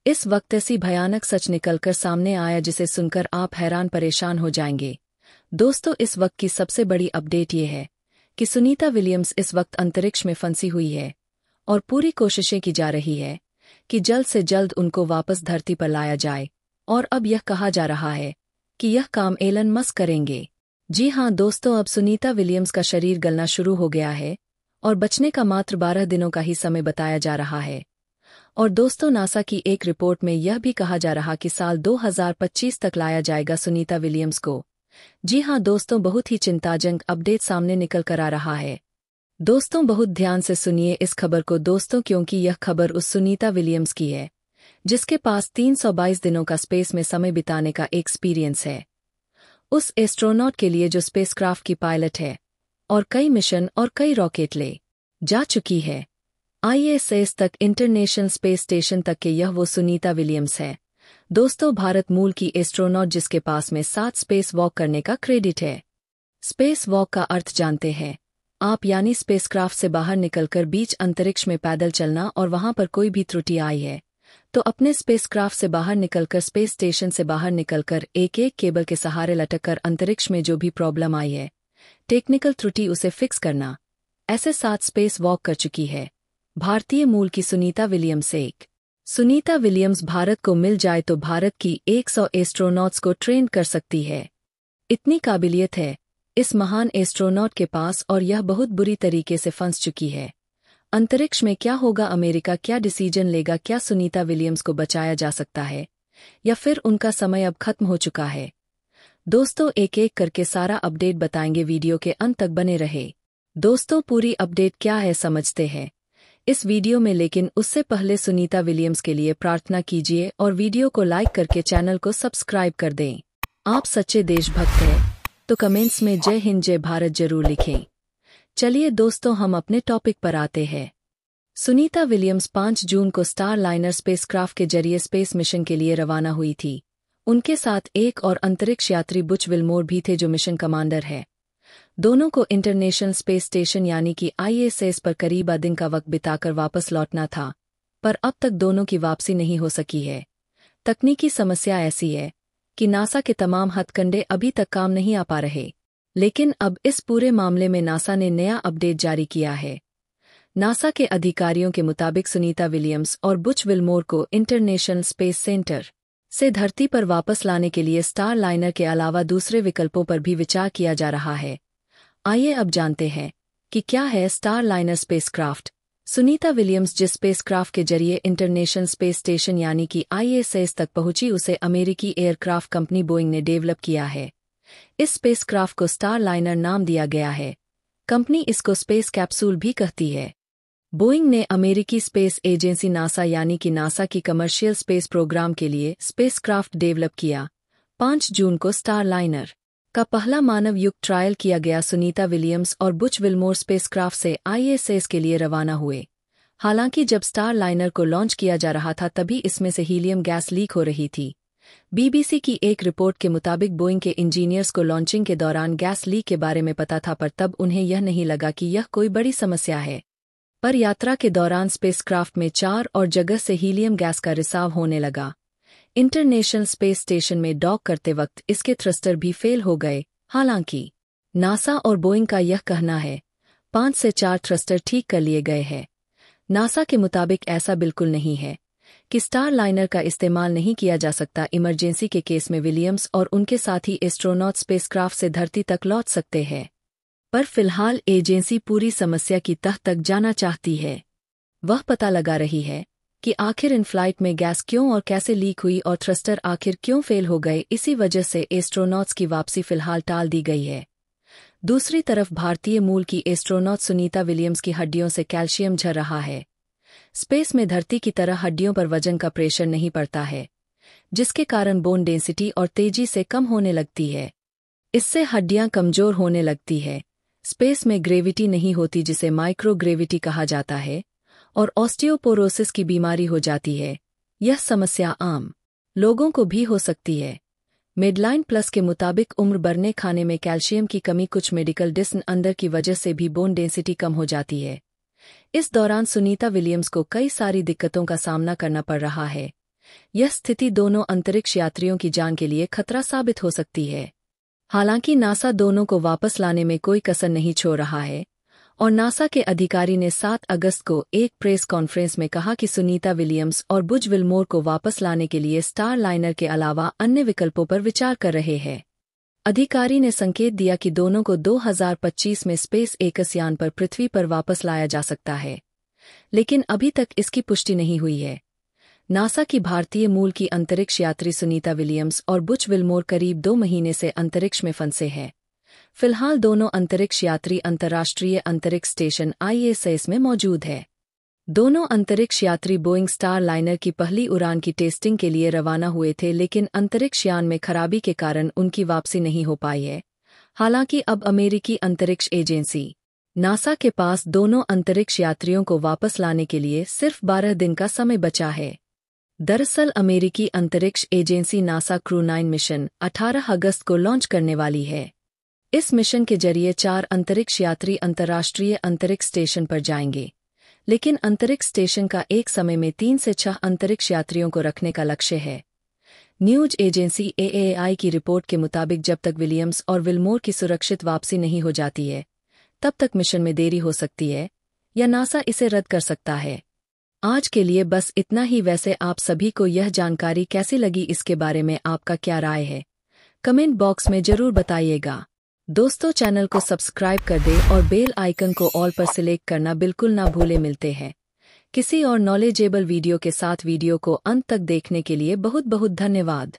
इस वक्त ऐसी भयानक सच निकलकर सामने आया जिसे सुनकर आप हैरान परेशान हो जाएंगे। दोस्तों, इस वक्त की सबसे बड़ी अपडेट ये है कि सुनीता विलियम्स इस वक्त अंतरिक्ष में फंसी हुई है और पूरी कोशिशें की जा रही है कि जल्द से जल्द उनको वापस धरती पर लाया जाए। और अब यह कहा जा रहा है कि यह काम एलन मस्क करेंगे। जी हाँ दोस्तों, अब सुनीता विलियम्स का शरीर गलना शुरू हो गया है और बचने का मात्र 12 दिनों का ही समय बताया जा रहा है। और दोस्तों, नासा की एक रिपोर्ट में यह भी कहा जा रहा कि साल 2025 तक लाया जाएगा सुनीता विलियम्स को। जी हाँ दोस्तों, बहुत ही चिंताजनक अपडेट सामने निकल कर आ रहा है। दोस्तों, बहुत ध्यान से सुनिए इस खबर को दोस्तों, क्योंकि यह खबर उस सुनीता विलियम्स की है जिसके पास 322 दिनों का स्पेस में समय बिताने का एक्सपीरियंस है। उस एस्ट्रोनॉट के लिए जो स्पेसक्राफ्ट की पायलट है और कई मिशन और कई रॉकेट ले जा चुकी है ISS तक, इंटरनेशनल स्पेस स्टेशन तक के, यह वो सुनीता विलियम्स है। दोस्तों, भारत मूल की एस्ट्रोनॉट जिसके पास में 7 स्पेस वॉक करने का क्रेडिट है। स्पेस वॉक का अर्थ जानते हैं आप, यानी स्पेसक्राफ्ट से बाहर निकलकर बीच अंतरिक्ष में पैदल चलना, और वहां पर कोई भी त्रुटि आई है तो अपने स्पेसक्राफ्ट से बाहर निकलकर, स्पेस स्टेशन से बाहर निकलकर एक एक केबल के सहारे लटककर अंतरिक्ष में जो भी प्रॉब्लम आई है, टेक्निकल त्रुटि, उसे फिक्स करना। ऐसे 7 स्पेस वॉक कर चुकी है भारतीय मूल की सुनीता विलियम्स। सुनीता विलियम्स भारत को मिल जाए तो भारत की 100 एस्ट्रोनॉट्स को ट्रेन कर सकती है। इतनी काबिलियत है इस महान एस्ट्रोनॉट के पास, और यह बहुत बुरी तरीके से फंस चुकी है अंतरिक्ष में। क्या होगा, अमेरिका क्या डिसीजन लेगा? क्या सुनीता विलियम्स को बचाया जा सकता है या फिर उनका समय अब खत्म हो चुका है? दोस्तों, एक एक करके सारा अपडेट बताएंगे, वीडियो के अंत तक बने रहे। दोस्तों, पूरी अपडेट क्या है समझते हैं इस वीडियो में, लेकिन उससे पहले सुनीता विलियम्स के लिए प्रार्थना कीजिए और वीडियो को लाइक करके चैनल को सब्सक्राइब कर दें। आप सच्चे देशभक्त हैं तो कमेंट्स में जय हिंद जय भारत जरूर लिखें। चलिए दोस्तों, हम अपने टॉपिक पर आते हैं। सुनीता विलियम्स 5 जून को स्टार लाइनर स्पेसक्राफ्ट के जरिए स्पेस मिशन के लिए रवाना हुई थी। उनके साथ एक और अंतरिक्ष यात्री बुच विल्मोर भी थे जो मिशन कमांडर है। दोनों को इंटरनेशनल स्पेस स्टेशन यानी कि ISS पर करीब दिन का वक्त बिताकर वापस लौटना था, पर अब तक दोनों की वापसी नहीं हो सकी है। तकनीकी समस्या ऐसी है कि नासा के तमाम हथकंडे अभी तक काम नहीं आ पा रहे। लेकिन अब इस पूरे मामले में नासा ने नया अपडेट जारी किया है। नासा के अधिकारियों के मुताबिक सुनीता विलियम्स और बुच विल्मोर को इंटरनेशनल स्पेस सेंटर से धरती पर वापस लाने के लिए स्टार लाइनर के अलावा दूसरे विकल्पों पर भी विचार किया जा रहा है। आइए अब जानते हैं कि क्या है star liner spacecraft. Sunita Williams जिस स्पेसक्राफ्ट के जरिए इंटरनेशनल स्पेस स्टेशन यानी कि ISS तक पहुंची, उसे अमेरिकी एयरक्राफ्ट कंपनी बोइंग ने डेवलप किया है। इस स्पेसक्राफ्ट को स्टार लाइनर नाम दिया गया है। कंपनी इसको स्पेस कैप्सूल भी कहती है। बोइंग ने अमेरिकी स्पेस एजेंसी नासा यानी कि नासा की कमर्शियल स्पेस प्रोग्राम के लिए स्पेसक्राफ्ट डेवलप किया। 5 जून को स्टार लाइनर का पहला मानव युक्त ट्रायल किया गया। सुनीता विलियम्स और बुच विल्मोर स्पेसक्राफ्ट से ISS के लिए रवाना हुए। हालांकि जब स्टार लाइनर को लॉन्च किया जा रहा था तभी इसमें से हीलियम गैस लीक हो रही थी। BBC की एक रिपोर्ट के मुताबिक बोइंग के इंजीनियर्स को लॉन्चिंग के दौरान गैस लीक के बारे में पता था, पर तब उन्हें यह नहीं लगा कि यह कोई बड़ी समस्या है। पर यात्रा के दौरान स्पेसक्राफ्ट में 4 और जगह से हीलियम गैस का रिसाव होने लगा। इंटरनेशनल स्पेस स्टेशन में डॉक करते वक्त इसके थ्रस्टर भी फेल हो गए। हालांकि नासा और बोइंग का यह कहना है 5 से 4 थ्रस्टर ठीक कर लिए गए हैं। नासा के मुताबिक ऐसा बिल्कुल नहीं है कि स्टार लाइनर का इस्तेमाल नहीं किया जा सकता। इमरजेंसी के केस में विलियम्स और उनके साथी एस्ट्रोनॉट स्पेसक्राफ्ट से धरती तक लौट सकते हैं। पर फिलहाल एजेंसी पूरी समस्या की तह तक जाना चाहती है। वह पता लगा रही है कि आखिर इन फ्लाइट में गैस क्यों और कैसे लीक हुई और थ्रस्टर आखिर क्यों फेल हो गए। इसी वजह से एस्ट्रोनॉट्स की वापसी फिलहाल टाल दी गई है। दूसरी तरफ भारतीय मूल की एस्ट्रोनॉट सुनीता विलियम्स की हड्डियों से कैल्शियम झर रहा है। स्पेस में धरती की तरह हड्डियों पर वजन का प्रेशर नहीं पड़ता है, जिसके कारण बोन डेंसिटी और तेजी से कम होने लगती है। इससे हड्डियां कमजोर होने लगती है। स्पेस में ग्रेविटी नहीं होती, जिसे माइक्रोग्रेविटी कहा जाता है, और ऑस्टियोपोरोसिस की बीमारी हो जाती है। यह समस्या आम लोगों को भी हो सकती है। मेडलाइन प्लस के मुताबिक उम्र बढ़ने, खाने में कैल्शियम की कमी, कुछ मेडिकल डिसऑर्डर की वजह से भी बोन डेंसिटी कम हो जाती है। इस दौरान सुनीता विलियम्स को कई सारी दिक्कतों का सामना करना पड़ रहा है, यह स्थिति दोनों अंतरिक्ष यात्रियों की जान के लिए खतरा साबित हो सकती है। हालांकि नासा दोनों को वापस लाने में कोई कसर नहीं छोड़ रहा है और नासा के अधिकारी ने 7 अगस्त को एक प्रेस कॉन्फ्रेंस में कहा कि सुनीता विलियम्स और बुज विल्मोर को वापस लाने के लिए स्टार लाइनर के अलावा अन्य विकल्पों पर विचार कर रहे हैं। अधिकारी ने संकेत दिया कि दोनों को 2025 में स्पेस एक्स यान पर पृथ्वी पर वापस लाया जा सकता है, लेकिन अभी तक इसकी पुष्टि नहीं हुई है। नासा की भारतीय मूल की अंतरिक्ष यात्री सुनीता विलियम्स और बुच विल्मोर करीब 2 महीने से अंतरिक्ष में फंसे हैं। फिलहाल दोनों अंतरिक्ष यात्री अंतर्राष्ट्रीय अंतरिक्ष स्टेशन ISS में मौजूद है। दोनों अंतरिक्ष यात्री बोइंग स्टार लाइनर की पहली उड़ान की टेस्टिंग के लिए रवाना हुए थे, लेकिन अंतरिक्ष यान में खराबी के कारण उनकी वापसी नहीं हो पाई है। हालांकि अब अमेरिकी अंतरिक्ष एजेंसी नासा के पास दोनों अंतरिक्ष यात्रियों को वापस लाने के लिए सिर्फ 12 दिन का समय बचा है। दरअसल अमेरिकी अंतरिक्ष एजेंसी नासा क्रू 9 मिशन 18 अगस्त को लॉन्च करने वाली है। इस मिशन के जरिए 4 अंतरिक्ष यात्री अंतर्राष्ट्रीय अंतरिक्ष स्टेशन पर जाएंगे, लेकिन अंतरिक्ष स्टेशन का एक समय में 3 से 6 अंतरिक्ष यात्रियों को रखने का लक्ष्य है। न्यूज एजेंसी AAI की रिपोर्ट के मुताबिक जब तक विलियम्स और विल्मोर की सुरक्षित वापसी नहीं हो जाती है, तब तक मिशन में देरी हो सकती है या नासा इसे रद्द कर सकता है। आज के लिए बस इतना ही। वैसे आप सभी को यह जानकारी कैसी लगी, इसके बारे में आपका क्या राय है, कमेंट बॉक्स में जरूर बताइएगा। दोस्तों, चैनल को सब्सक्राइब कर दें और बेल आइकन को ऑल पर सिलेक्ट करना बिल्कुल ना भूलें। मिलते हैं किसी और नॉलेजेबल वीडियो के साथ। वीडियो को अंत तक देखने के लिए बहुत बहुत धन्यवाद।